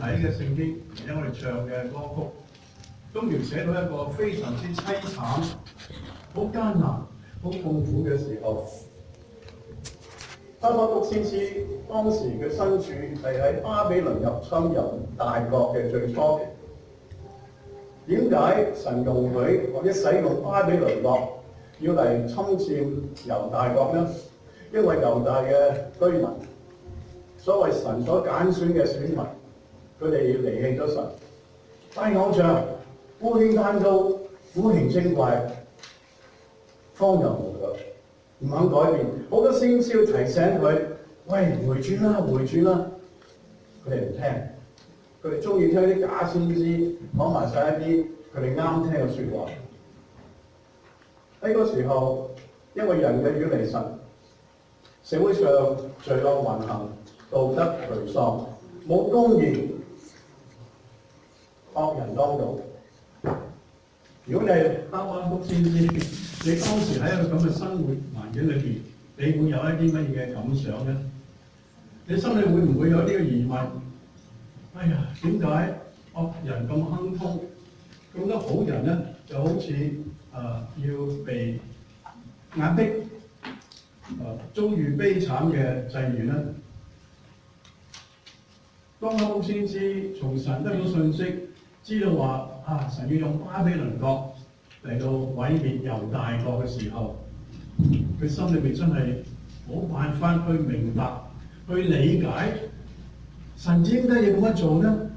睇嘅聖經，而且我哋唱嘅歌曲，都描寫到一個非常之凄慘、好艱難、好痛苦嘅時候。哈巴谷先知當時嘅身處係喺巴比倫入侵猶大國嘅最初期。點解神容許或者使用巴比倫國要嚟侵佔猶大國呢？因為猶大嘅居民，所謂神所揀選嘅選民，佢哋離棄咗神，拜偶像、烏煙瘴氣、古靈精怪、荒淫無道，唔肯改變。好多先兆提醒佢：喂，回轉啦，回轉啦！佢哋唔聽，佢哋中意聽啲假先知講埋晒一啲佢哋啱聽嘅説話。喺嗰時候，因為人嘅遠離神，社會上罪惡橫行，道德頹喪，冇公義，惡人當道。如果你係哈巴谷先知，你當時喺一個咁嘅生活環境裏邊，你會有一啲乜嘢嘅感想呢？你心裏會唔會有呢個疑問？哎呀，點解惡人咁亨通，咁多好人呢，就好似要被壓迫，遭遇悲慘嘅際遇呢？當哈巴谷先知從神得到信息，知道話神要用巴比倫國嚟到毀滅猶大國嘅時候，佢心裏面真係冇辦法去明白、去理解神點解要咁樣做呢？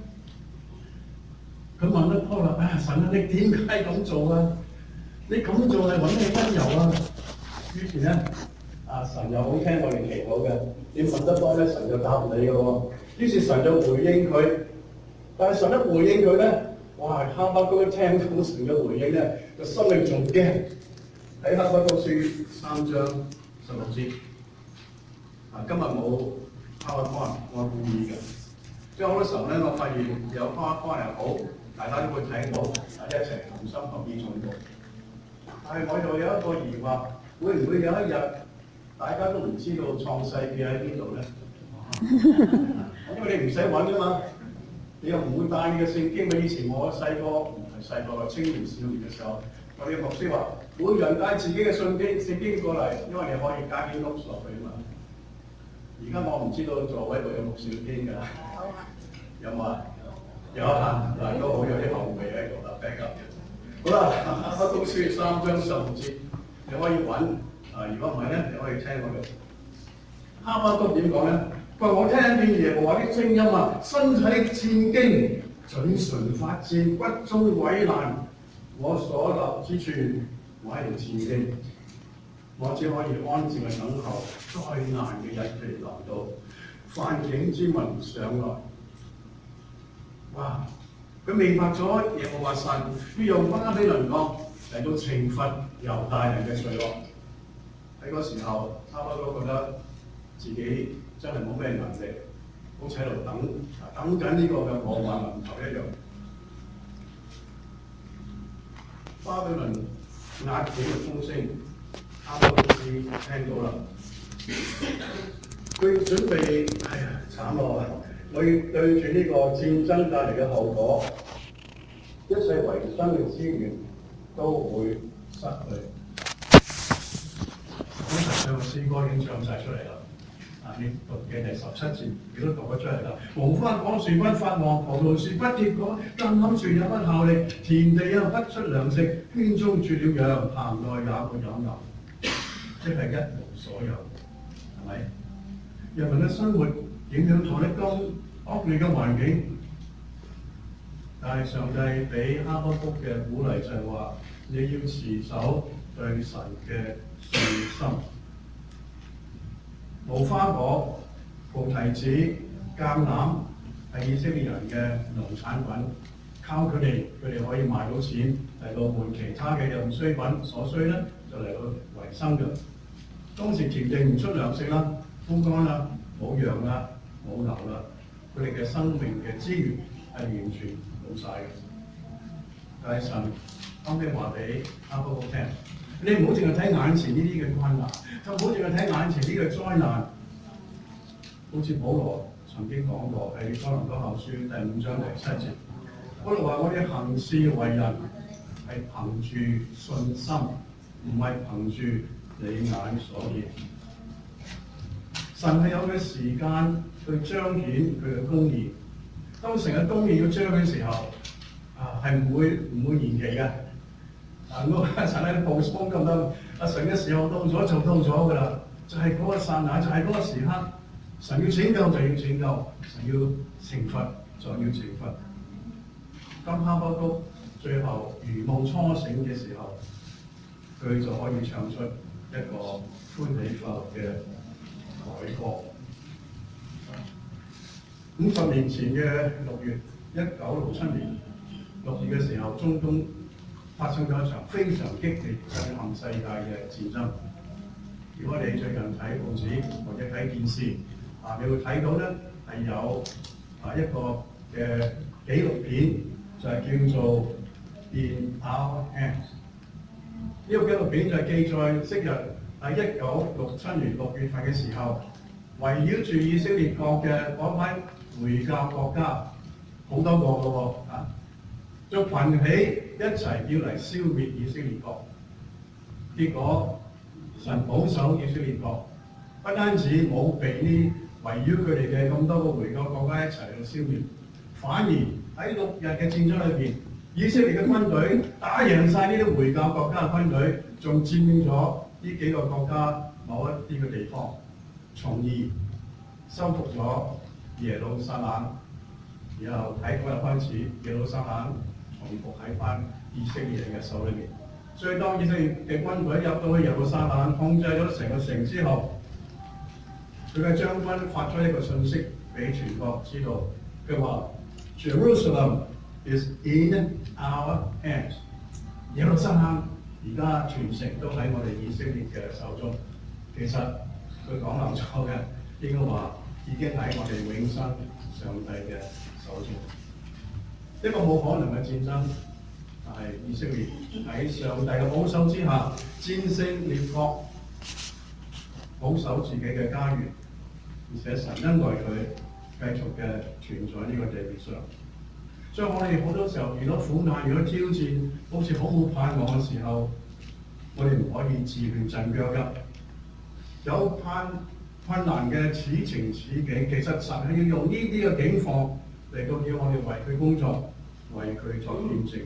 佢問得多啦，神啊，你點解咁做啊？你咁做係揾你溫柔啊？於是咧，神又好聽我哋祈禱嘅，你問得多咧，神就答你嘅喎。於是神就回應佢，但係神一回應佢咧，哇！哈巴谷一聽到神嘅回應咧，個心裏仲驚。喺哈巴谷書3章16節，今日冇 PowerPoint，我故意嘅。即係好多時候咧，我發現有 PowerPoint 又好，大家都會睇到，一齊同心合意做到。但係我又有一個疑惑，會唔會有一日大家都唔知道創世記喺邊度咧？因為你唔使揾㗎嘛，你又唔會帶你嘅聖經。以前我細個唔係細個，青年少年嘅時候，我哋牧師話，每人帶自己嘅聖經過嚟，因為你可以加啲 notes 落去啊嘛。而家我唔知道座位度有冇聖經㗎，有冇啊？有啊，嗱都好有啲後備喺度啦 back up 嘅。好啦，哈巴谷書3章15節，你可以揾。如果唔係咧，你可以聽嗰度。哈巴谷點講咧？佢話：我聽見耶和華的聲音啊，身體戰驚，嘴唇發顫，骨中毀爛。我所立之處，我喺度戰驚。我只可以安靜嘅等候災難嘅日期來到，犯境之民上來。哇！佢明白咗耶和華神要用巴比倫國嚟到懲罰猶大人嘅罪惡。喺嗰時候，哈巴谷覺得自己真係冇咩能力，好似喺度等緊呢個嘅禍患臨頭一樣。巴比倫壓境嘅風聲，哈巴谷聽到啦，佢準備，哎呀慘咯！我要對住呢個戰爭帶嚟嘅後果，一切維生嘅資源都會失去。剛才唱嘅詩歌已經唱晒出嚟啦。你讀嘅第17節，你都讀咗出嚟啦。無花果樹不發旺，葡萄樹不結果，橄欖樹也不效力，田地不出糧食，圈中絕了羊，棚內也沒有牛，即係一無所有，係咪？人民嘅生活影響到呢咁惡劣嘅環境，但係上帝俾哈巴谷嘅鼓勵就係話：你要持守對神嘅信心。無花果、葡提子、橄欖係以色列人嘅農產品，靠佢哋可以賣到錢嚟到換其他嘅日需品所需咧，就嚟到維生嘅。當時田地唔出糧食啦，枯乾啦，冇羊啦，冇牛啦，佢哋嘅生命嘅資源係完全冇晒嘅。但係神後尾話俾哈巴谷聽：你唔好淨係睇眼前呢啲嘅困難，就唔好淨係睇眼前呢個災難。好似保羅曾經講過喺哥林多後書第5章第7節，嗰度話我哋行事為人係憑住信心，唔係憑住你眼所見。神係有佢時間去彰顯佢嘅公義。當成日公義要彰顯嘅時候，係唔會延期嘅。神喺度報風咁多，神嘅時候到咗就到咗㗎啦，就係嗰個剎那，就係嗰個時刻。神要拯救就要拯救，神要懲罰就要懲罰。當哈巴谷最後如夢初醒嘅時候，佢就可以唱出一個歡喜快樂嘅凱歌。50年前嘅6月，1967年6月嘅時候，中東發生咗一場非常激烈、震撼世界嘅戰爭。如果你最近睇報紙或者睇電視，你會睇到咧係有一個嘅紀錄片，就係叫做 In Our Hands。呢個紀錄片就係記載昔日喺1967年6月份嘅時候，圍繞住以色列國嘅嗰班回教國家，好多個嘅喎，就群起一齊要嚟消滅以色列國。結果神保守以色列國，不單止冇被呢圍繞佢哋嘅咁多個回教國家一齊去消滅，反而喺6日嘅戰爭裏邊，以色列嘅軍隊打贏晒呢啲回教國家嘅軍隊，仲佔領咗呢幾個國家某一啲嘅地方，從而收復咗耶路撒冷。然後喺嗰日開始，耶路撒冷重復喺翻以色列人嘅手裏面。所以當以色列嘅軍隊入到去耶路撒冷，控制咗成個城之後，佢嘅將軍發出一個訊息俾全國知道，佢話 Jerusalem is in our hands。耶路撒冷而家全城都喺我哋以色列嘅手中。其實佢講漏咗嘅，應該話已經喺我哋永生上帝嘅手中。一個冇可能嘅戰爭，但係以色列喺上帝嘅保守之下，戰勝列國，保守自己嘅家園。而且神恩待佢繼續嘅存在呢個地面上，所以我哋好多時候遇到苦難、遇到挑戰，好似好冇盼望嘅時候，我哋唔可以自亂陣腳㗎。有困難嘅此情此景，其實神係要用呢啲嘅境況嚟到叫我哋為佢工作，為佢作見證。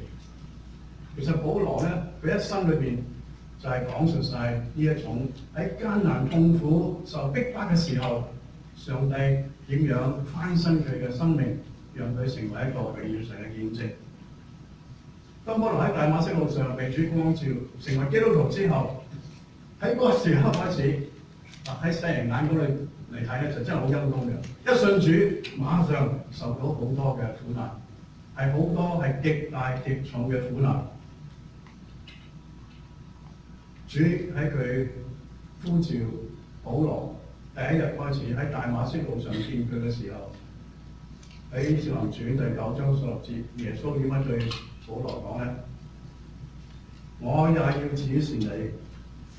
其實保羅咧，佢一生裏邊就係講述晒呢一種喺艱難痛苦受逼迫嘅時候，上帝點樣翻新佢嘅生命，讓佢成為一個榮耀神嘅見證。當保羅喺大馬色路上被主光照，成為基督徒之後，喺嗰個時刻開始，喺世人眼光裏嚟睇咧，就真係好陰功嘅。一信主，馬上受到好多嘅苦難，係好多係極大極重嘅苦難。主喺佢呼召保羅第一日開始喺大馬色路上見佢嘅時候，喺《使徒行傳》第9章16節，耶穌點樣對保羅講咧？我也要指示你，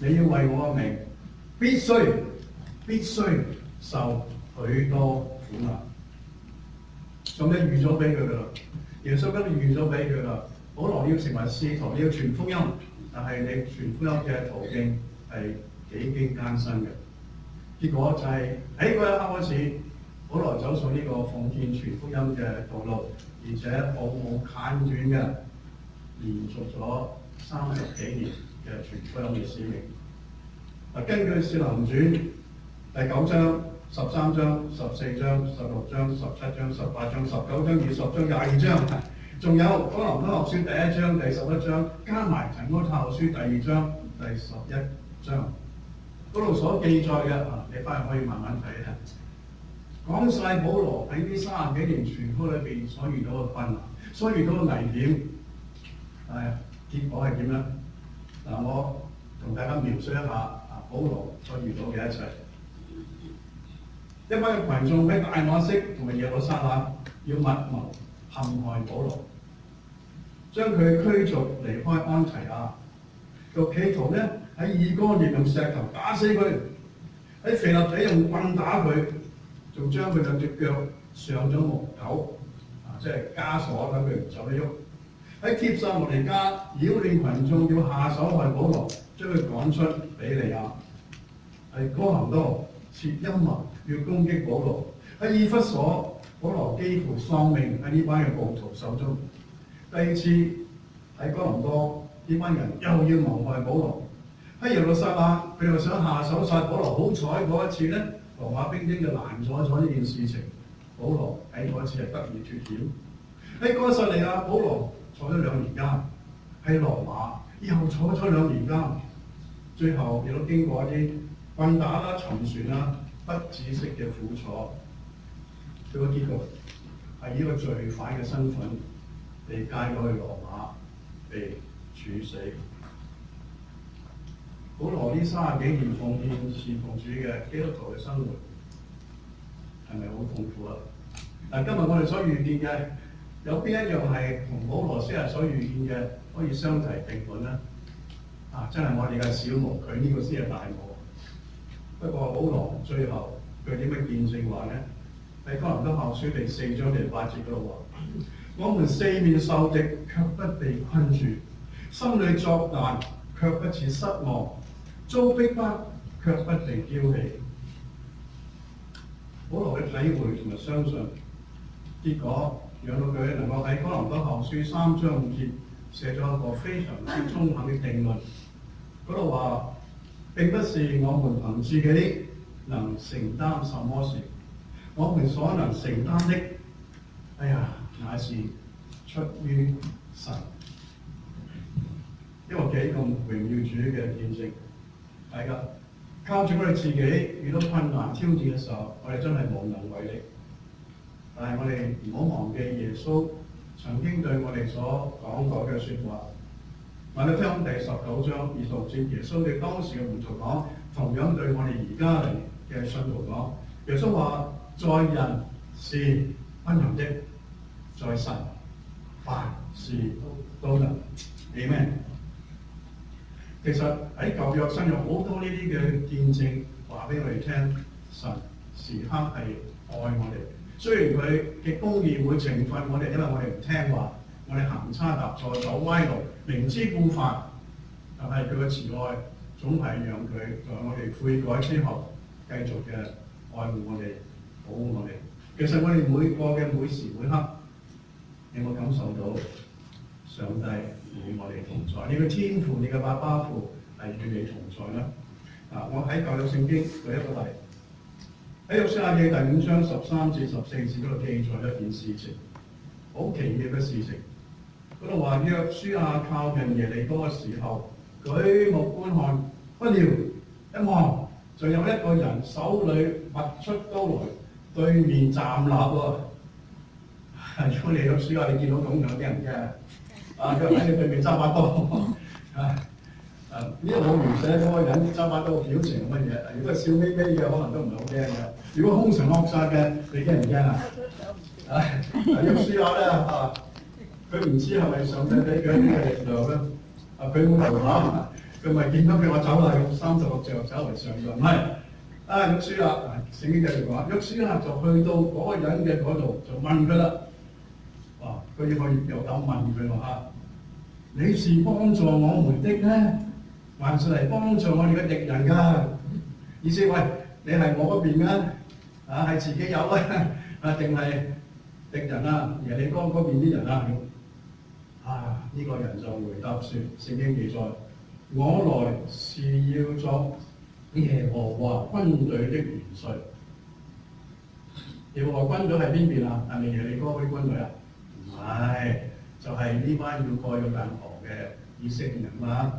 你要為我嘅名必須受許多苦難。上帝預咗俾佢噶啦，耶穌今日預咗俾佢啦。保羅要成為使徒，你要傳福音，但係你傳福音嘅途徑係幾經艱辛嘅。結果就係喺嗰一刻開始，保羅走上呢個奉獻傳福音嘅道路，而且毫無間斷嘅連續咗30幾年嘅傳福音嘅使命。根據《使徒行傳》第9章、13章、14章、16章、17章、18章、19章、20章、22章，仲有《哥林多後書》第1章、第11章，加埋《提摩太後書》第2章、第11章，嗰度所記載嘅，你翻去可以慢慢睇啦。講晒保羅喺呢30幾年傳福音裏邊所遇到嘅困難，所遇到嘅危險，結果係點咧？我同大家描述一下保羅所遇到嘅一切。一班嘅群眾喺大馬色同埋耶路撒冷要密謀陷害保羅，將佢驅逐離開安提亞，就企圖咧喺以哥念用石頭打死佢，喺腓立比用棍打佢，仲仲將佢兩隻腳上咗木狗，即係枷鎖，等佢唔走得喐。喺帖撒羅尼迦擾亂群眾，要下手害保羅，將佢趕出比利亞。喺哥林多設陰謀，要攻擊保羅。喺以弗所，保羅幾乎喪命喺呢班嘅暴徒手中。第二次喺哥林多，呢班人又要謀害保羅。喺耶路撒冷，佢又想下手殺保羅。好彩嗰一次咧，羅馬兵丁就攔阻咗呢件事情。保羅喺嗰一次係得以脫險。喺哥撒利亞，保羅坐咗2年監；喺羅馬又坐咗2年監。最後亦都經過一啲棍打啦、沉船啦、不止息嘅苦楚。佢個結局係以一個罪犯嘅身份被介咗去羅馬，被處死。保羅呢30幾年奉獻侍奉主嘅基督徒嘅生活係咪好痛苦啊？嗱，今日我哋所遇見嘅有邊一樣係同保羅昔日所遇見嘅可以相提並論呢？真係我哋嘅小巫，佢呢個先係大巫。不過保羅最後佢點樣見證話呢？喺哥林多後書第4章第8節嗰度話：我們四面受敵，卻不被困住；心裏作難，卻不致失望；遭逼迫，卻不被丟棄。保羅嘅體會同埋相信，結果讓到佢能夠喺哥林多後書3章5節寫咗一個非常之中肯嘅定論。嗰度話：並不是我們憑自己能承擔什麼事，我們所能承擔的，乃是出於神。一個幾咁榮耀主嘅見證，係㗎。靠住我哋自己遇到困難挑戰嘅時候，我哋真係無能為力。但係我哋唔好忘記耶穌曾經對我哋所講過嘅説話。馬太福音第19章26節，耶穌對當時嘅門徒講，同樣對我哋而家嚟嘅信徒講。耶穌話：在人是不能的，在神凡事都能。Amen。其實喺舊約新約好多呢啲嘅見證話俾我哋聽，神時刻係愛我哋。雖然佢嘅公義會懲罰我哋，因為我哋唔聽話，我哋行差踏錯走歪路，明知故犯，但係佢嘅慈愛總係讓佢在我哋悔改之後，繼續嘅愛護我哋，保護我哋。其實我哋每個嘅每時每刻，有冇感受到上帝與我哋同在？你嘅天父，你嘅爸爸父係與你同在啦。我喺舊約聖經舉一個例，喺約書亞記第5章13至14節嗰度記載一件事情，好奇妙嘅事情。嗰度話約書亞靠近耶利哥嘅時候，舉目觀看，不料一望就有一個人手裏拔出刀來，對面站立喎。如果你約書亞，你見到咁樣驚唔驚？佢喺你對面揸把刀。呢個冇描寫嗰個人揸把刀嘅表情係乜嘢？如果係笑眯眯嘅，可能都唔係好驚嘅。如果兇神惡煞嘅，你驚唔驚啊？約書亞咧佢唔知係咪上帝俾佢呢個力量咧？佢冇頭膽，佢咪見到佢話走啦，用36杖走為上嘅。唔係，約書亞聖經繼續講，約書亞就去到嗰個人嘅嗰度，就問佢啦。佢要我有膽問佢話：你是幫助我們的呢，還是嚟幫助我哋嘅敵人㗎？意思喂，你係我嗰邊㗎？係自己有啊？定係敵人啊？耶利哥嗰邊啲人啊？呢個人就回答說：聖經記載，我來是要作耶和華軍隊的元帥。耶和華軍隊係邊邊啊？係咪耶利哥嗰啲軍隊啊？唔係，就係呢班要過約旦河嘅以色列人嘛。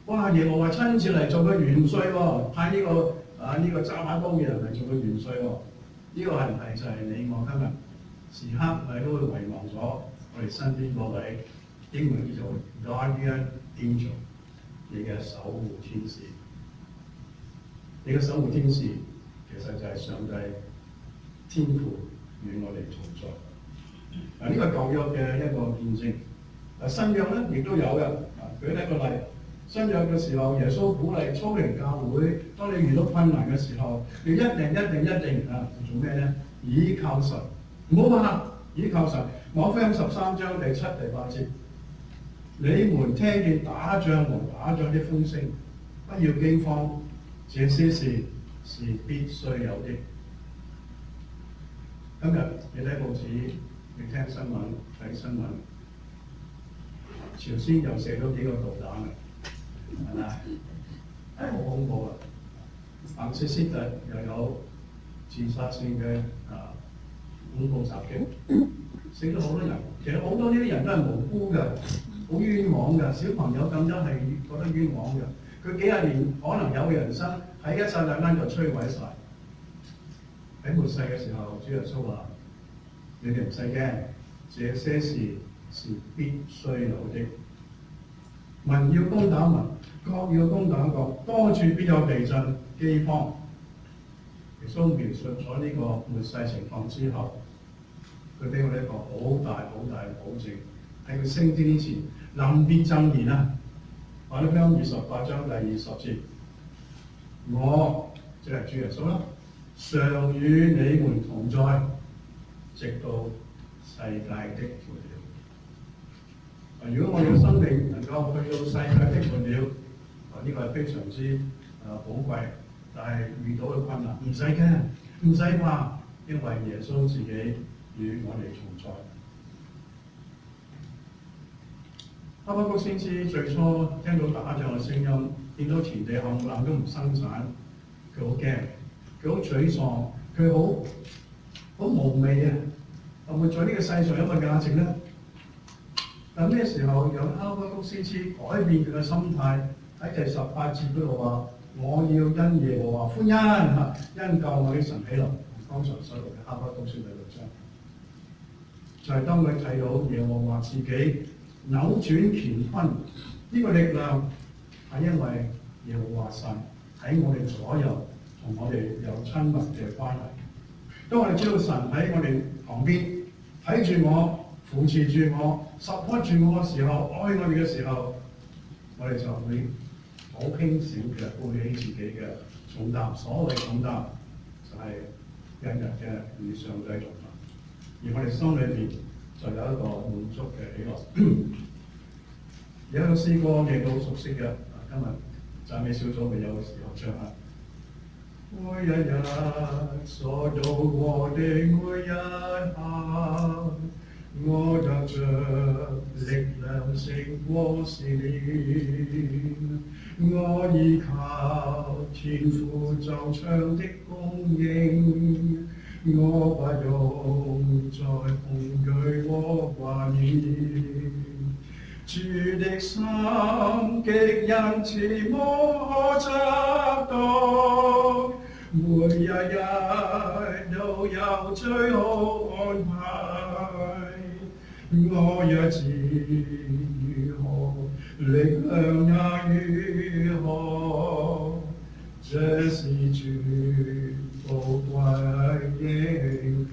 哇！耶和華親自嚟做個元帥喎，派呢個揸把刀嘅人嚟做個元帥喎。呢個係唔係就係你我今日時刻係都會遺忘咗我哋身邊嗰位英文叫做 Guardian Angel， 你嘅守護天使。你嘅守護天使其實就係上帝天父與我哋同在。呢個舊約嘅一個見證。新約咧亦都有嘅。舉一個例，新約嘅時候，耶穌鼓勵初期教會，當你遇到困難嘅時候，你一定做咩咧？倚靠神，唔好怕，倚靠神。馬可福音13章第7、第8節，你們聽見打仗和打仗的風聲，不要驚慌，這些事是必須有的。今日你睇報紙，你聽新聞，睇新聞，朝鮮又射咗幾個導彈啊，係咪？係好恐怖啊！南斯斯特又有自殺性嘅恐怖襲擊，死咗好多人。其實好多呢啲人都係無辜嘅，好冤枉嘅。小朋友更加係覺得冤枉嘅。佢幾廿年可能有嘅人生，喺一剎那間就摧毀晒。喺末世嘅時候，主耶穌話：你哋唔使驚，這些事是必須有的。民要攻打民，國要攻打國，多處必有地震、饑荒。耶穌描述咗呢個末世情況之後，佢俾我哋一個好大嘅保證，喺佢升天之前臨別贈言啊！馬可福音28章第20節，我即係主耶穌啦，常與你們同在，直到世界的末了。如果我哋嘅生命能夠去到世界的末了，呢個係非常之寶貴。但係遇到嘅困難唔使驚，唔使怕，因為耶穌自己與我哋同在。哈巴谷先知最初聽到打仗嘅聲音，見到田地冚唪唥都唔生產，佢好驚，佢好沮喪，佢好無味啊！會在呢個世上有個價值咧？但咩時候讓哈巴谷先知改變佢嘅心態？喺第18節嗰度話：我要因耶和華歡欣，因救我的神喜樂。剛才所讀嘅哈巴谷書第6章，就係當佢睇到耶和華自己扭轉乾坤，呢個力量係因為耶和華神喺我哋左右，同我哋有親密嘅關係。當我哋知道神喺我哋旁邊睇住我、扶持住我、support 住我嘅時候、愛我哋嘅時候，我哋就會好輕少嘅背起自己嘅重擔。所謂重擔就係日日嘅與上帝同行，而我哋心裏邊就有一個滿足嘅喜樂。有一個詩歌你都好熟悉嘅，今日讚美小組未有嘅時候唱下。每一日所有我的每一刻，我得着力量勝過試煉，我依靠天父周詳的供應，我不用再恐懼和懷疑。主的心極仁慈無可測度，每一日都有最好安排。我若知如何，力量也如何，這是主寶貴應許。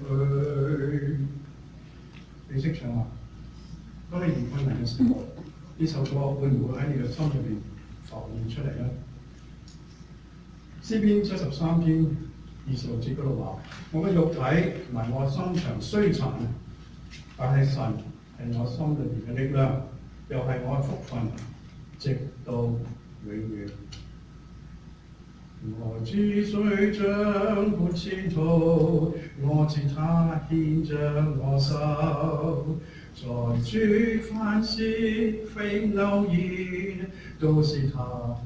你識唱嗎？當你遇困難嘅時候，呢首歌會唔會喺你嘅心裏邊浮現出嚟咧？詩篇73篇26節嗰度話：我嘅肉體同埋我嘅心腸衰殘，但係神係我心裏邊嘅力量，又係我嘅福分，直到永遠。我知誰掌管前途，我知他牽着我手。在主凡事非偶然，都是他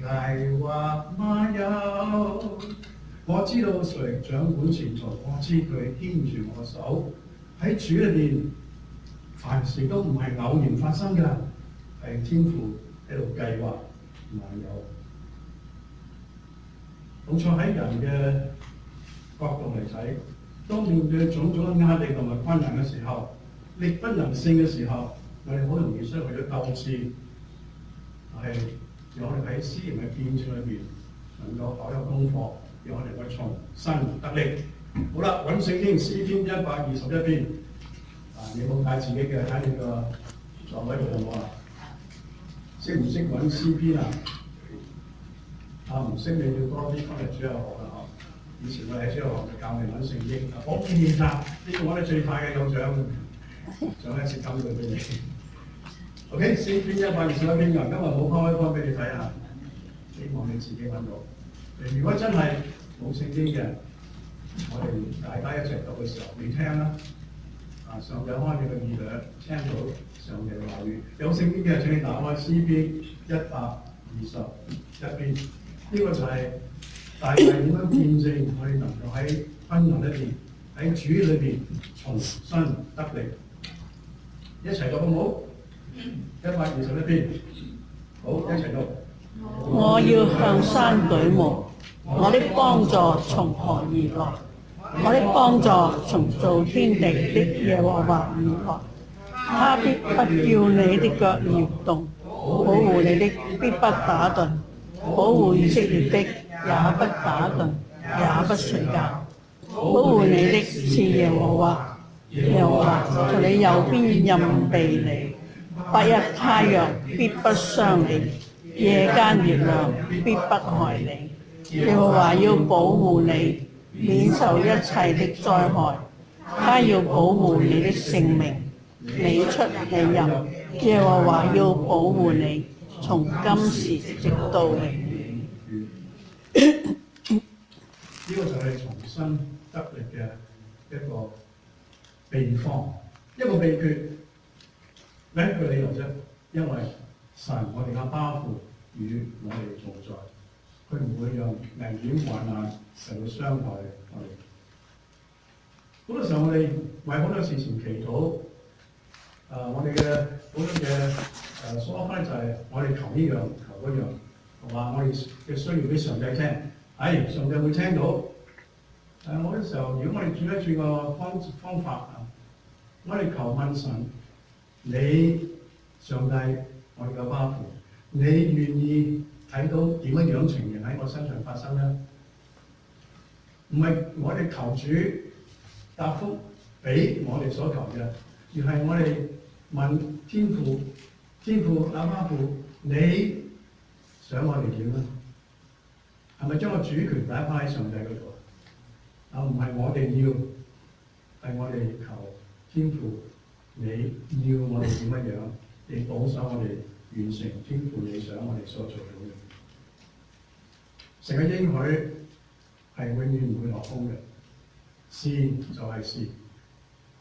計劃萬有。我知道誰掌管前途，我知佢牽住我手。喺主裏邊，凡事都唔係偶然發生嘅，係天父喺度計劃萬有。冇錯，喺人嘅角度嚟睇，當面對種種嘅壓力同埋困難嘅時候，力不能勝嘅時候，我哋好容易失去咗鬥志。係讓我哋喺詩言嘅見證裏邊能夠考有功課，讓我哋去重新得力。好啦，揾聖經詩篇121篇。你冇帶自己嘅喺你個座位度好唔好啊？識唔識揾詩篇啊？唔識你要多啲今日主日學啦嗬。以前我哋喺主日學就教你揾聖經，我練習呢個揾得最快嘅有獎，獎一次金句俾你。OK， 詩篇121篇啊，今日冇開開俾你睇下，希望你自己揾到。如果真係冇聖經嘅，我哋大家一齊讀嘅時候，你聽啦。上帝開你個耳朵，聽到上帝嘅話語。有聖經嘅請你打開詩篇121篇。呢個就係大衛點樣見證我哋能夠喺婚姻裏邊、喺主裏邊重新得力。一齊讀好唔好？121篇，好，一齊讀。我要向山舉目，我的幫助從何而來？我的幫助從造天地的耶和華而來。他必不叫你的腳搖動，保護你的必不打盹，保護以色列的也不打盹，也不睡覺。保護你的是耶和華，耶和華在你右邊蔭庇你。白日太陽必不傷你，夜間月亮必不害你。耶和華要保護你，免受一切的災害。他要保護你的性命，你出你入。耶和華要保護你，從今時直到永遠。呢個就係重新得力嘅一個秘方，一個秘訣。第一個理由啫，因為神我哋嘅巴父與我哋同在，佢唔會讓危險患難受到傷害我哋。好多時候我哋為好多事情祈禱，我哋嘅好多嘅疏忽就係我哋求呢樣求嗰樣，話我哋嘅需要俾上帝聽，上帝會聽到。好多時候，如果我哋轉一轉個方法啊，我哋求問神，你上帝我哋嘅巴父，你願意睇到點樣情形喺我身上發生咧？唔係我哋求主答覆俾我哋所求嘅，而係我哋問天父，天父阿巴父，你想我哋點咧？係咪將個主權擺翻喺上帝嗰度？唔係我哋要，係我哋求天父，你要我哋點樣？你保守我哋完成天父你想我哋所做到嘅。成個應許係永遠唔會落空嘅，是就係是。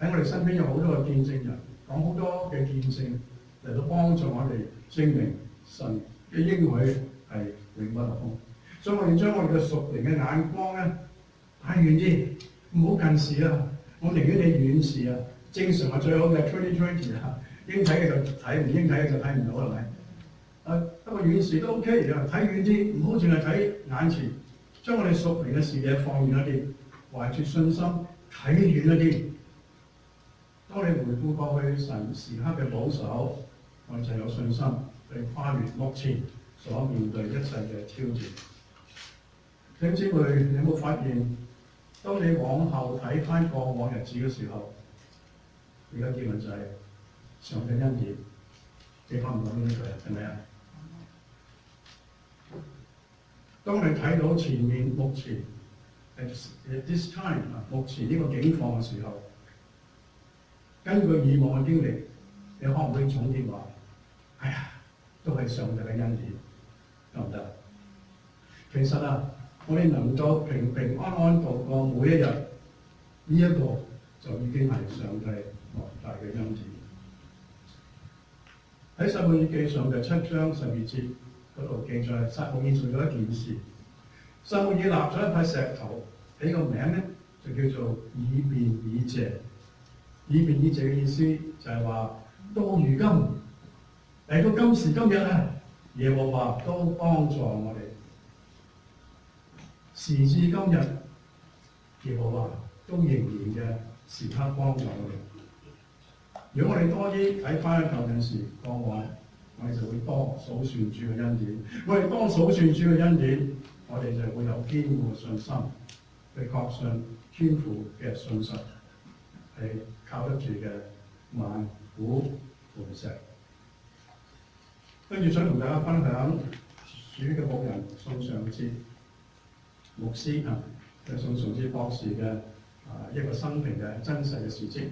喺我哋身邊有好多嘅見證人，講好多嘅見證嚟到幫助我哋證明神嘅應許係永不落空。所以我哋將我哋嘅屬靈嘅眼光咧，睇遠啲，唔好近視啊！我寧願你遠視啊！正常係最好嘅 20/20啊，應睇嘅就睇，唔應睇嘅就睇唔到係咪？不過遠視都 OK 嘅，睇遠啲，唔好淨係睇眼前，將我哋屬靈嘅視野放遠一啲，懷住信心睇遠一啲。當你回顧過去神時刻嘅保守，我哋就有信心去跨越目前所面對一切嘅挑戰。弟兄姊妹，你有冇發現？當你往後睇翻過往日子嘅時候，而家結論就係上帝恩典，你講唔講呢句啊？係咪啊？當你睇到前面目前 at this time 目前呢個境況嘅時候，根據以往嘅經歷，你可唔可以總結話：哎呀，都係上帝嘅恩典，得唔得？其實啊，我哋能夠平平安安度過每一日，呢一個就已經係上帝莫大嘅恩典。喺撒母耳記上嘅7章12節嗰度記載，撒母耳做咗一件事。撒母耳立咗一塊石頭，起個名咧就叫做以便以謝。以便以謝嘅意思就係話，到如今嚟到今時今日啊，耶和華都幫助我哋。時至今日，耶和華都仍然嘅時刻幫助我哋。如果我哋多啲睇翻舊陣時過往，我哋就會多數算主嘅恩典。我哋多數算主嘅恩典，我哋就會有堅固嘅信心，去確信天父嘅信實係靠得住嘅萬古磐石。跟住想同大家分享主嘅僕人宋尚節牧師宋尚節博士嘅一個生平嘅真實嘅事蹟。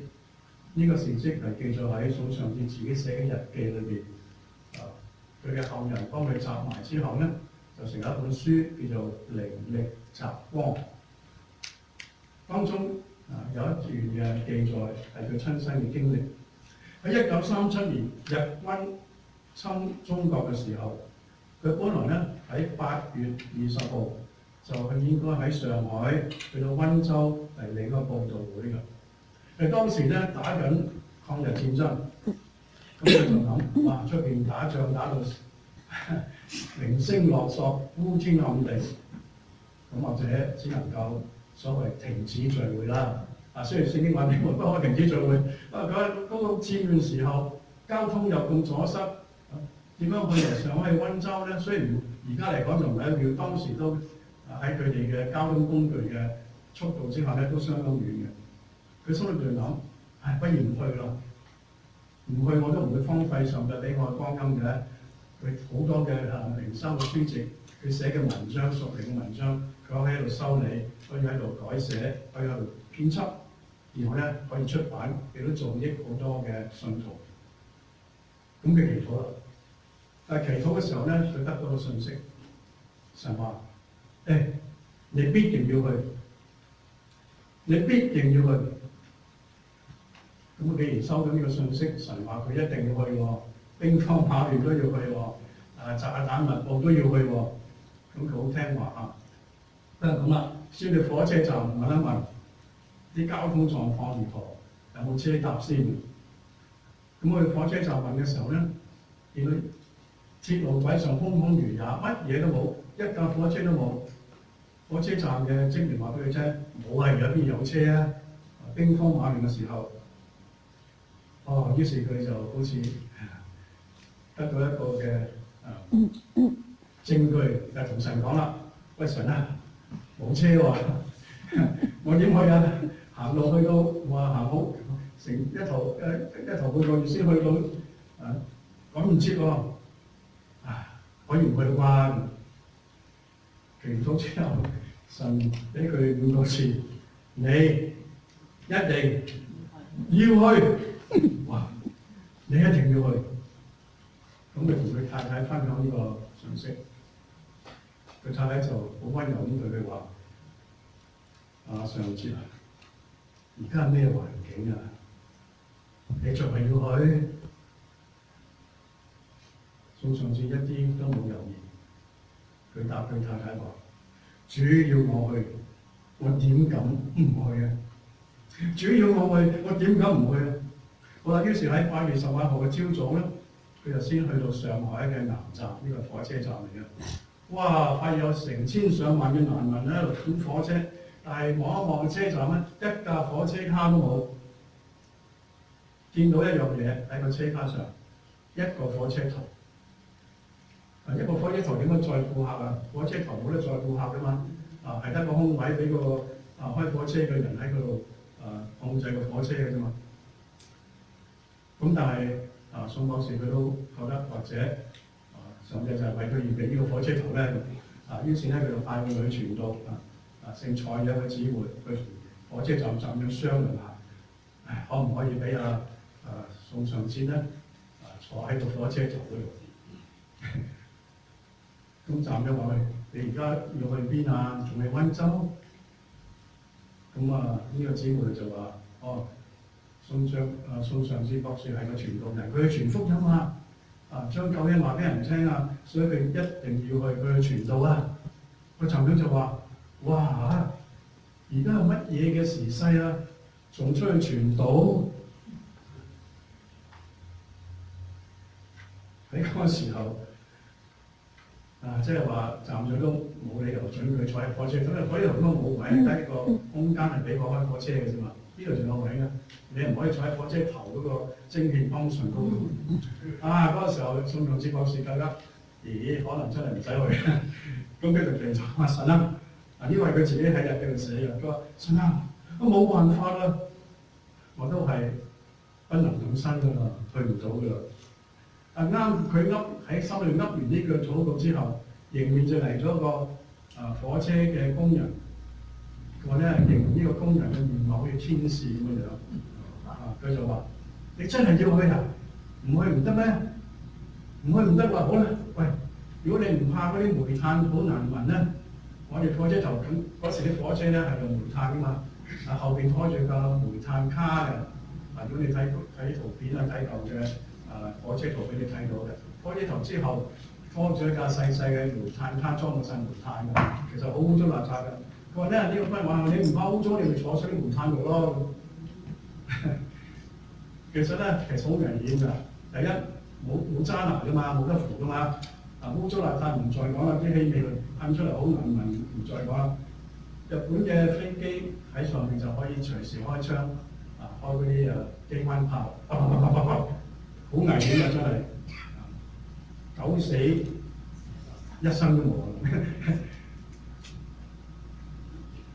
呢、個事蹟係記載喺宋尚節自己寫嘅日記裏邊。佢嘅後人幫佢集埋之後咧，就成咗一本書，叫做《靈力集光》。當中有一段嘅記載係佢親身嘅經歷。喺1937年日軍侵中國嘅時候，佢本來咧喺8月20號就應該喺上海去到溫州嚟領個佈道會嘅。佢當時咧打緊抗日戰爭，咁佢就諗：哇！出邊打仗打到零星落索、烏天暗地，咁或者只能夠所謂停止聚會啦。雖然聖經話你們不可停止聚會，嗰個戰亂時候交通又咁阻塞，點樣去由上海去溫州咧？雖然而家嚟講就唔係一秒，當時都喺佢哋嘅交通工具嘅速度之下咧，都相當遠嘅。佢心裏邊諗：不如唔去咯，唔去我都唔會荒廢上帝俾我嘅光陰嘅。佢好多嘅靈修嘅書籍，佢寫嘅文章、屬靈嘅文章，佢可以喺度修理，可以喺度改寫，可以喺度編輯，然後咧可以出版，亦都造益好多嘅信徒。咁佢祈禱啦，但係祈禱嘅時候咧，佢得到個信息，神話：你必定要去，你必定要去。咁既然收到呢個信息，神話佢一定要去喎，兵荒馬亂都要去喎，炸彈密布都要去喎，咁佢好聽話啊。不過咁啦，先去火車站問一問啲交通狀況如何，有冇車搭先。咁去火車站問嘅時候咧，見到鐵路軌上空空如也，乜嘢都冇，一架火車都冇。火車站嘅職員話俾佢聽：冇啊，而家邊有車啊？兵荒馬亂嘅時候。於是佢就好似得到一個嘅證據，就同神講啦：喂，神啊，冇車喎，我點去啊？行路去到行好成一頭半個月先去到，趕唔切喎，可以唔去啩？祈禱之後，神俾佢5個字：你一定要去。哇！你一定要去，咁佢同佢太太分享呢個信息，佢太太就好溫柔咁對佢話：尚節啊，而家係咩環境啊？你仲係要去？宋尚節一啲都冇猶豫，佢答佢太太話：主要我去，我點敢唔去啊？主要我去，我點敢唔去啊？好啦，於是喺8月18號嘅朝早咧，佢就先去到上海嘅南站呢個火車站嚟嘅。哇！發現有成千上萬嘅難民喺度等火車，但係望一望車站咧，一架火車卡都冇。見到一樣嘢喺個車卡上，一個火車頭。一個火車頭點樣載顧客啊？火車頭冇得載顧客噶嘛？係得個空位俾個開火車嘅人喺嗰度控制個火車嘅啫嘛。咁但係宋博士佢都覺得或者上帝就係為佢預備呢個火車頭咧，於是咧佢就派個女傳道姓蔡嘅個姊妹去火車站站長商量下，可唔可以俾宋尚節咧坐喺個火車頭嗰度？咁站長話：你而家要去邊啊？仲係溫州？咁呢個姊妹就話：宋尚節博士係個傳道人，佢去傳福音啊！將救恩話俾人聽啊，所以佢一定要去傳道啊！個站長就話：哇！而家係乜嘢嘅時勢啊？仲出去傳道？喺嗰個時候，即係話站長都冇理由準佢坐喺火車，因為火車頭都冇位，得一個空間係俾我開火車嘅啫嘛。呢度仲有位嘅，你唔可以坐喺火車頭嗰個蒸汽缸上高度。嗰個時候宋尚節博士覺得，可能真係唔使去。咁佢就祈禱話：神啊！因為佢自己喺日記度寫嘅，佢話：神啊，都冇辦法啦，我都係不能動身㗎啦，去唔到㗎啦。啱佢喺心裏噏完呢句禱告之後，迎面就嚟咗個火車嘅工人，我咧形容呢個工人嘅面貌好似天使咁樣，佢就話：你真係要去啊？唔去唔得咩？唔去唔得話好啦，喂，如果你唔怕嗰啲煤炭好難聞咧，我哋火車頭咁嗰時啲火車咧係用煤炭噶嘛，後邊拖住個煤炭卡嘅。如果你睇圖片啊，睇舊嘅火車圖俾你睇到嘅，火車頭之後拖咗一架細細嘅煤炭卡，裝滿晒煤炭嘅，其實好污糟邋遢嘅。佢話咧呢個朋友話你唔怕污糟，你咪坐上啲煤炭度咯。其實咧好危險㗎。第一冇揸拿㗎嘛，冇得扶㗎嘛。污糟邋遢唔再講啦，啲氣味噴出嚟好難聞，唔再講啦。日本嘅飛機喺上面就可以隨時開槍，開嗰啲機關炮，好危險啊！真係九死一生都冇。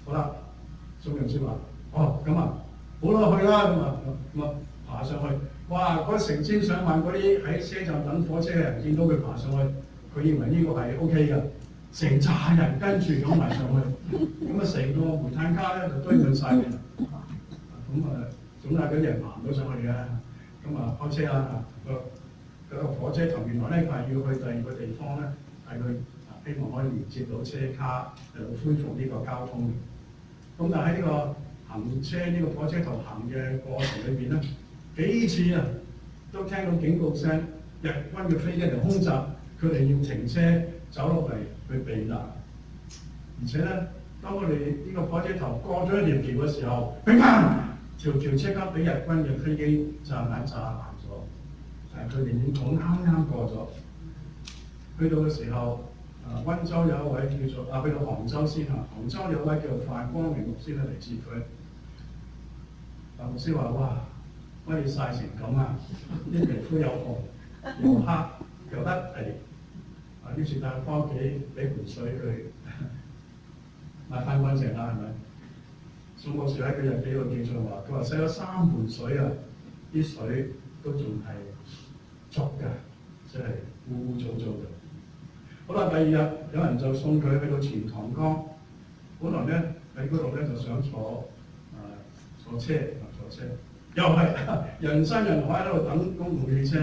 好啦，宋陽先話：哦咁啊，好啦去啦咁啊爬上去，哇！嗰成千上萬嗰啲喺車站等火車嘅人見到佢爬上去，佢以為呢個係 OK 嘅，成扎人跟住湧埋上去，咁成個煤炭卡咧就堆滿晒嘅，總係嗰啲人爬唔到上去嘅，開車啦個火車頭原來咧係要去第二個地方咧，係佢希望可以連接到車卡嚟恢復呢個交通。咁但係喺呢個行車呢個火車頭行嘅過程裏邊咧，幾次都聽到警告聲，日軍嘅飛機嚟空襲，佢哋要停車走落嚟去避難。而且咧，當我哋呢個火車頭過咗一條橋嘅時候，砰！條橋即刻俾日軍嘅飛機炸爛咗，但係佢哋已經啱啱過咗。去到嘅時候，溫州有一位叫做去到杭州先杭州有位叫做范光明牧師咧嚟接佢。牧師話：哇，乜你曬成咁啊？啲皮膚又紅又黑又得嚟。於是帶佢翻屋企，俾盆水佢抹翻乾淨啦，係咪？宋博士喺佢日記度記載話：佢話洗咗3盆水啊，啲水都仲係濁㗎，即係污污糟糟嘅。好啦，第二日有人就送佢去到錢塘江，本來咧喺嗰度咧就想坐車，又係人山人海喺度等公共汽車。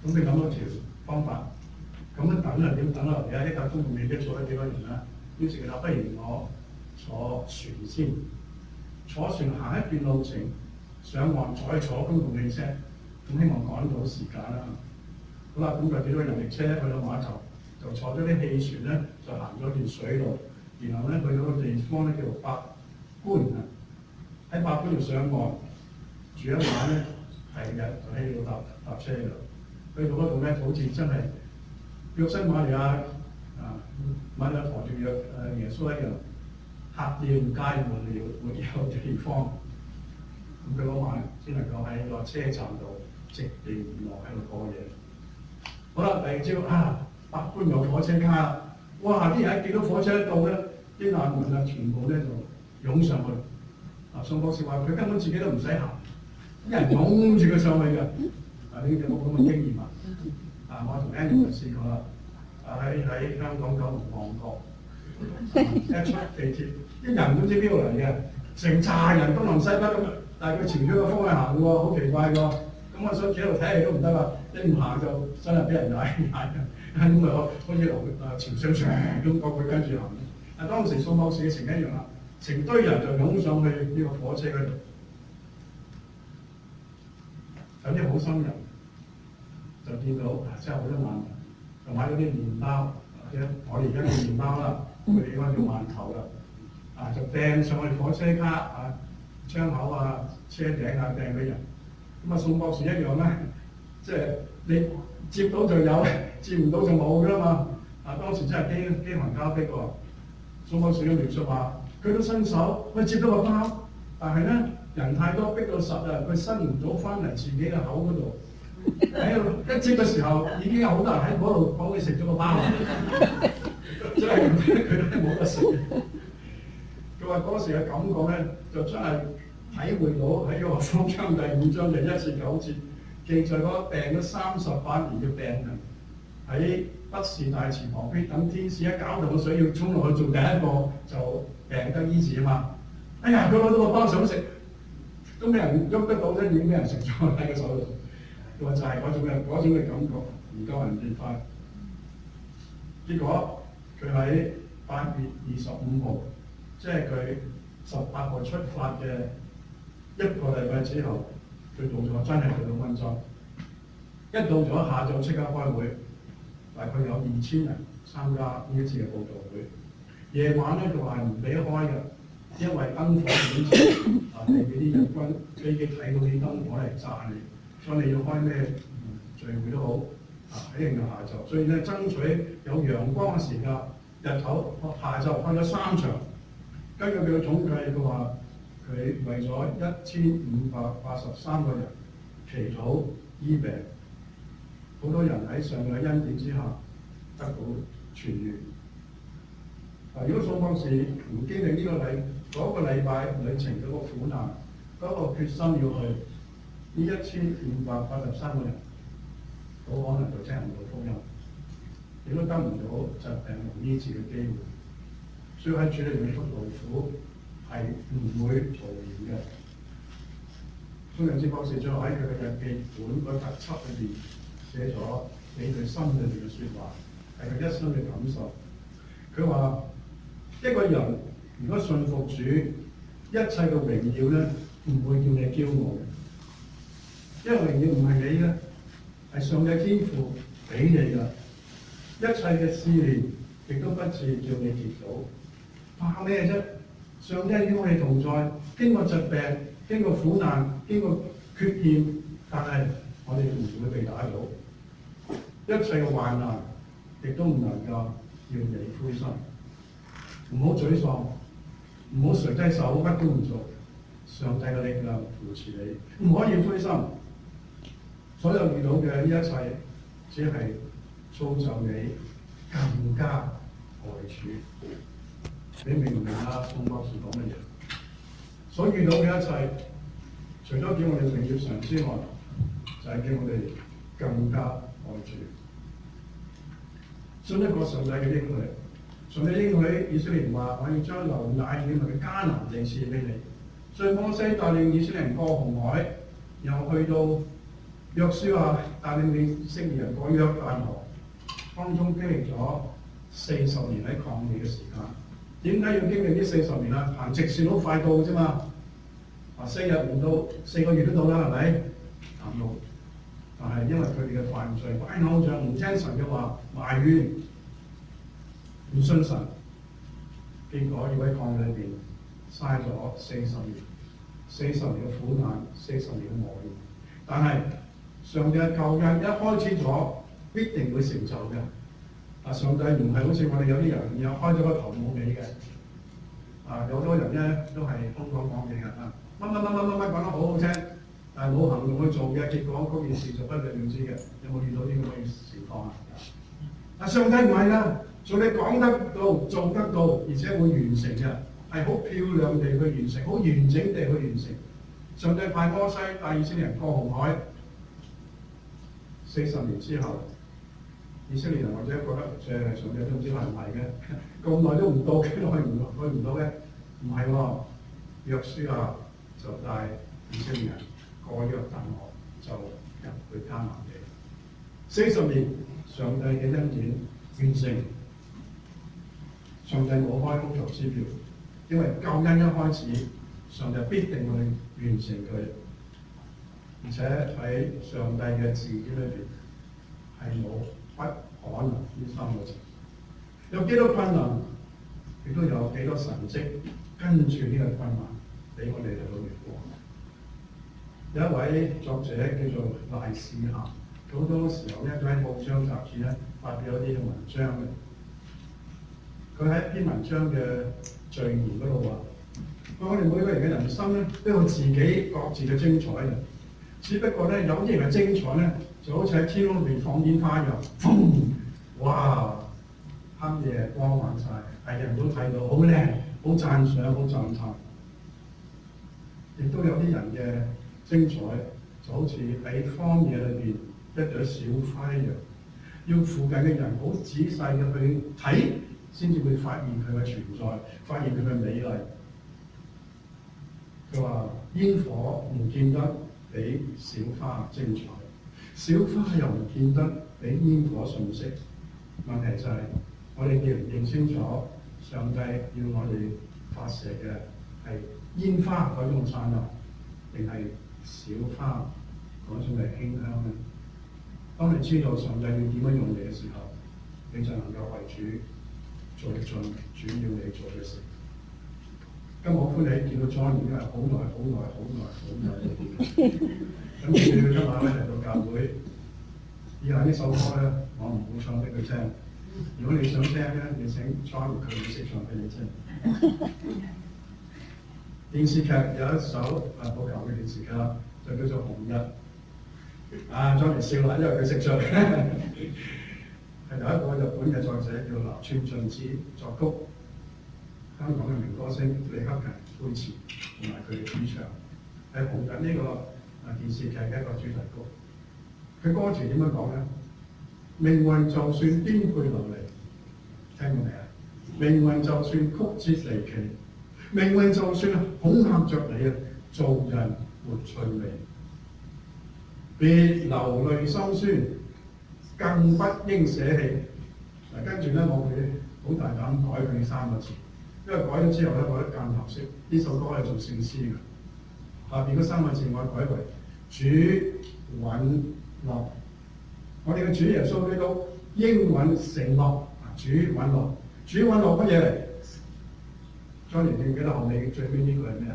咁你諗到條方法，咁樣等係點等啊？而家呢架公共汽車坐得幾多人啊？於是佢話：不如我坐船先，坐船行一段路程，上岸再坐公共汽車，咁希望趕到時間啦。好啦，咁就幾多人力車去到碼頭，就坐咗啲汽船咧，就行咗段水路，然後咧去到個地方咧叫做百官啊，喺百官度上岸住一晚咧，第二日就喺度搭車㗎。去到嗰度咧，好似真係約瑟瑪利亞瑪利亞抬住耶穌一樣，客店街滿了，沒有地方。咁佢嗰晚先能夠喺個車站度席地而卧喺度過夜。好啦，第二朝百官有火車卡啦，哇！啲人一見到火車一到咧，啲難民全部咧就湧上去。宋博士話：佢根本自己都唔使行，啲人擁住佢上去嘅。你有冇咁嘅經驗啊？我同 Andy 就試過啦。喺香港九龍旺角，一出地鐵，啲人都知邊度嚟嘅，成扎人東南西北咁，但係佢朝咗個方向行嘅喎，好奇怪㗎。咁我想企喺度睇戲都唔得啦，一唔行就真係俾人踩嘅。咁咪好似潮上咁個佢跟住行。但當時宋博士嘅情一樣啦，成堆人就湧上去呢個火車嗰度，有啲好心人就見到真係好多難民，就買咗啲麵包，或者我哋而家叫麵包啦，佢哋應該叫饅頭啦，就掟上去火車卡窗口車頂掟俾人。咁宋博士一樣咧，即係你接到就有，接唔到就冇㗎嘛。當時真係饑寒交迫喎。宋博士嘅描述話，佢都伸手去接到個包，但係咧人太多逼到實啊，佢伸唔到翻嚟自己嘅口嗰度。喺度一接嘅時候，已經有好多人喺嗰度幫佢食咗個包，真係佢都冇得食。佢話嗰時嘅感覺咧，就真係體會到喺《約翰福音》第5章嘅1至9節，記載嗰病咗38年嘅病人喺畢士大池旁邊等天使一搞到個水要衝落去做第一個就病得醫治啊嘛！哎呀，佢攞到個包想食，都冇人喐得到啫，已經俾人食咗喺個手度。佢話就係嗰種嘅感覺，唔夠人變化。結果佢喺8月25號，即係佢18號出發嘅1個禮拜之後，佢到咗真係去到溫州。一到咗下晝即刻開會，大概有2000人參加呢一次嘅報道會。夜晚咧佢話唔俾開嘅，因為燈火顯示你俾啲日軍飛機睇到啲燈火嚟炸你，所以你要開咩聚會都好，一定要下晝。所以咧爭取有陽光嘅時間，日頭下晝開咗3場。根據佢嘅統計，佢話佢為咗1583個人祈禱醫病，好多人喺上帝嘅恩典之下得到痊愈。如果宋博士唔經歷呢嗰個禮拜旅程嗰個苦難，嗰個決心要去呢1583個人，好可能就聽唔到福音，亦都得唔到疾病同醫治嘅機會。所以喺主裏面出勞苦係唔會徒然嘅。宋楊志博士最後喺佢嘅日記本個特輯裏邊寫咗俾佢心裏邊嘅説話，係佢一生嘅感受。佢話：一個人如果信服主，一切嘅榮耀咧唔會叫你驕傲嘅，因為榮耀唔係你嘅，係上帝天父俾你嘅。一切嘅試煉亦都不至叫你跌倒。怕咩啫？上帝與我哋同在，經過疾病，經過苦難，經過缺陷，但係我哋唔會被打倒。一切嘅患難亦都唔能夠叫你灰心。唔好沮喪，唔好垂低手，乜都唔做。上帝嘅力量扶持你，唔可以灰心。所有遇到嘅呢一切，只係造就你更加愛主。你明唔明啊？宋博士講嘅嘢，所遇到嘅一切，除咗叫我哋榮耀神之外，就係叫我哋更加愛主。信一個上帝嘅應許，上帝應許以色列人話：我要將流奶與蜜嘅迦南地賜俾你。所以摩西帶領以色列人過紅海，然後去到約書亞帶領以色列人過約旦河，當中經歷咗40年喺曠野嘅時間。點解要經歷呢40年啊？行直線好快到嘅啫嘛，4日唔到4個月都到啦，係咪？行路，但係因為佢哋嘅犯罪，拜偶像，唔聽神嘅話，埋怨，唔信神，結果要喺曠野裏邊嘥咗40年，40年嘅苦難，40年嘅磨練。但係上帝嘅救恩一開始咗，必定會成就嘅。上帝唔係好似我哋有啲人又開咗個頭冇尾嘅，有好多人咧都係空講嘢嘅，乜講得好好聽，但係冇行動去做嘅，結果嗰件事就不了了之嘅。有冇遇到呢咁嘅情況啊？上帝唔係啊，上帝講得到、做得到，而且會完成嘅，係好漂亮地去完成，好完整地去完成。上帝派摩西帶以色列人過紅海，40年之後。以色列人或者覺得上帝都唔知係唔係嘅，咁耐都唔到，去唔到嘅，唔係喎。約書亞就帶以色列人過約旦河，就入去迦南地。40年，上帝嘅恩典完成，上帝冇開工作支票，因為救恩一開始，上帝必定會完成佢，而且喺上帝嘅字典裏邊係冇不可能呢3個字，有幾多困難，亦都有幾多神蹟跟住呢個困難俾我哋嚟到越過。有一位作者叫做賴士咸，好多時候咧都喺報章雜誌咧發表一啲嘅文章嘅。佢喺一篇文章嘅序言嗰度話：我哋每個人嘅人生咧都有自己各自嘅精彩嘅，只不過咧有啲人嘅精彩咧，就好似喺天空裏邊放煙花一樣，砰！哇！黑夜光環晒，係人都睇到，好靚，好讚賞，好讚歎。亦都有啲人嘅精彩，就好似喺荒野裏邊一朵小花一樣，要附近嘅人好仔細嘅去睇，先至會發現佢嘅存在，發現佢嘅美麗。佢話煙火唔見得比小花精彩，小花又唔見得比煙火遜色。問題就係我哋要認清楚，上帝要我哋發射嘅係煙花嗰種燦爛，定係小花嗰種嘅馨香咧？當你知道上帝要點樣用你嘅時候，你就能夠為主做盡主要你做嘅事。今日好歡喜見到 Johnny，因為好耐冇見。咁佢今晚咧嚟到教會，以下呢首歌咧，我唔會唱俾佢聽。如果你想聽咧，你請 Johnny 佢會識唱俾你聽。電視劇有一首好舊嘅電視劇，就叫做《紅日》。Johnny 笑啦，因為佢識唱。係有一個日本嘅作者叫立川俊之作曲。香港嘅名歌星李克勤配詞同埋佢嘅主唱，係紅日呢個電視劇嘅一個主題曲。佢歌詞點樣講咧？命運就算顛沛流離，聽過未啊？命運就算曲折離奇，命運就算恐嚇着你啊，做人沒趣味，別流淚心酸，更不應捨棄。跟住咧，我會好大膽改佢3個字。因為改咗之後咧，我覺得更合適。呢首歌係做聖詩嘅，下邊嗰3個字我改為主允諾。我哋嘅主耶穌基督應允承諾，主允諾。主允諾乜嘢嚟？Johnny 記唔記得後尾最尾呢句係咩啊？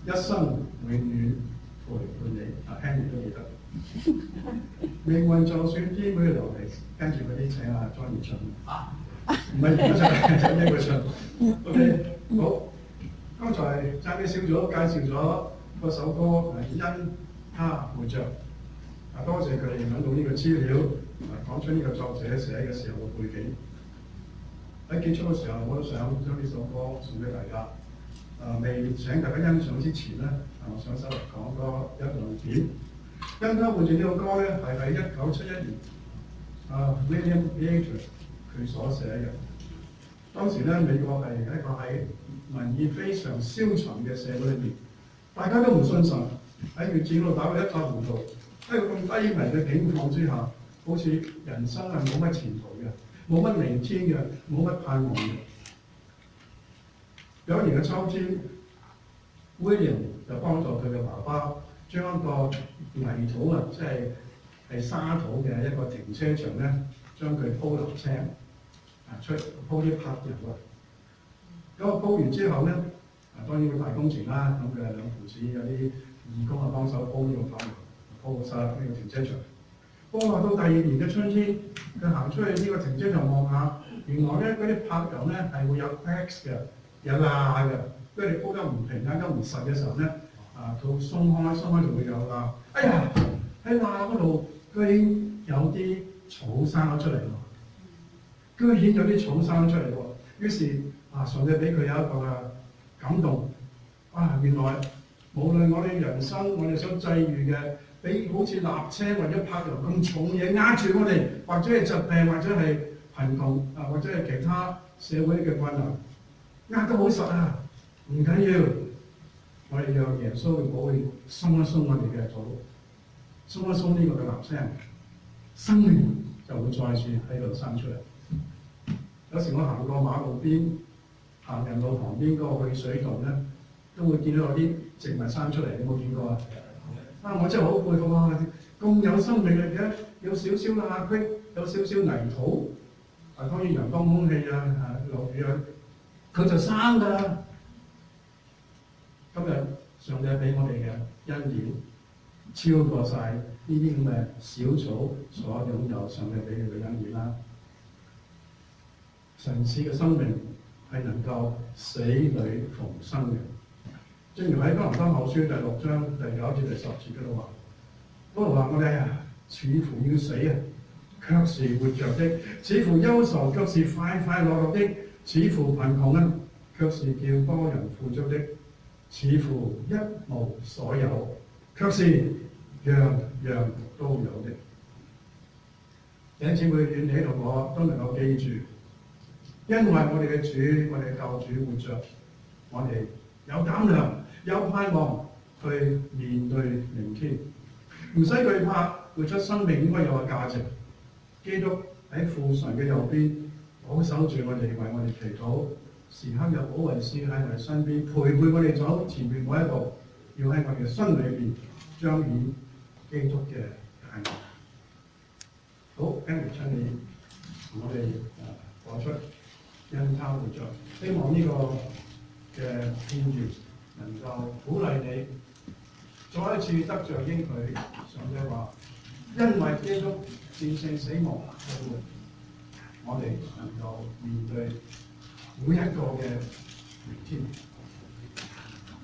一生永遠陪伴你。Henry 都記得。命運就算顛沛流離，跟住嗰啲請Johnny 唱。唔係而家就呢個唱 ，OK 好。剛才讚美小組介紹咗嗰首歌因他活着，多謝佢哋揾到呢個資料，講出呢個作者寫嘅時候嘅背景。喺結束嘅時候，我都想將呢首歌送俾大家。未請大家欣賞之前咧，我想稍微講多1、2點。因他活着呢個歌咧係喺1971年William Beatrice佢所寫嘅。當時咧，美國係一個喺民意非常消沉嘅社會裏邊，大家都唔信神，喺越戰嗰度打到一塌糊塗，喺個咁低迷嘅境況之下，好似人生係冇乜前途嘅，冇乜明天嘅，冇乜盼望嘅。有一年嘅秋天 ，William 就幫助佢嘅爸爸將一個泥土即係沙土嘅一個停車場咧，將佢鋪瀝青，鋪啲柏油啊。咁鋪完之後咧，當然會大工程啦。咁佢2父子有啲義工幫手鋪呢個柏油，鋪晒呢個停車場。鋪落到第2年嘅春天，佢行出去呢個停車場望下，原來咧嗰啲柏油咧係會有 cracks 嘅，有罅嘅。因為你鋪得唔平啊，得唔實嘅時候咧，佢鬆開就會有罅。哎呀，喺罅嗰度居然有啲草生咗出嚟喎！居然有啲草生咗出嚟喎！於是上帝俾佢有一個感動。原來無論我哋人生，我哋所際遇嘅，俾好似瀝青或者柏油咁重嘢壓住我哋，或者係疾病，或者係貧窮或者係其他社會嘅困難，壓得好實啊！唔緊要，我哋讓耶穌嘅寶血鬆一鬆我哋嘅肚，鬆一鬆呢個嘅瀝青，生命就會再次喺度生出嚟。有時我行過馬路邊、行人路旁邊嗰個去水道咧，都會見到有啲植物生出嚟，你有冇見過啊？我真係好佩服啊！咁有生命力嘅，有少少罅隙，有少少泥土，當然陽光空氣落雨佢就生㗎啦。今日上帝俾我哋嘅恩典，超過晒呢啲咁嘅小草所擁有上帝俾佢嘅恩典啦。神賜嘅生命係能夠死裏逢生嘅，正如喺哥林多後書第6章第9至第10節嗰度話，嗰度話我哋似乎要死卻是活着的；似乎憂愁，卻是快快樂樂的；似乎貧窮卻是叫多人富足的；似乎一無所有，卻是樣樣都有的。弟兄姊妹，願你同我都能夠記住，因為我哋嘅主，我哋嘅救主活着，我哋有膽量、有盼望去面對明天，唔使懼怕，活出生命應該有嘅價值。基督喺父神嘅右邊，保守住我哋，為我哋祈禱，時刻有保惠師喺我哋身邊，陪伴我哋走前面每一步，要喺我哋嘅心裏邊彰顯基督嘅大能。好 ，Henry 請你同我哋講出因他活着，希望呢個嘅片段能夠鼓勵你，再一次得着應許。上帝話：因為基督戰勝死亡復活，我哋能夠面對每一個嘅明天。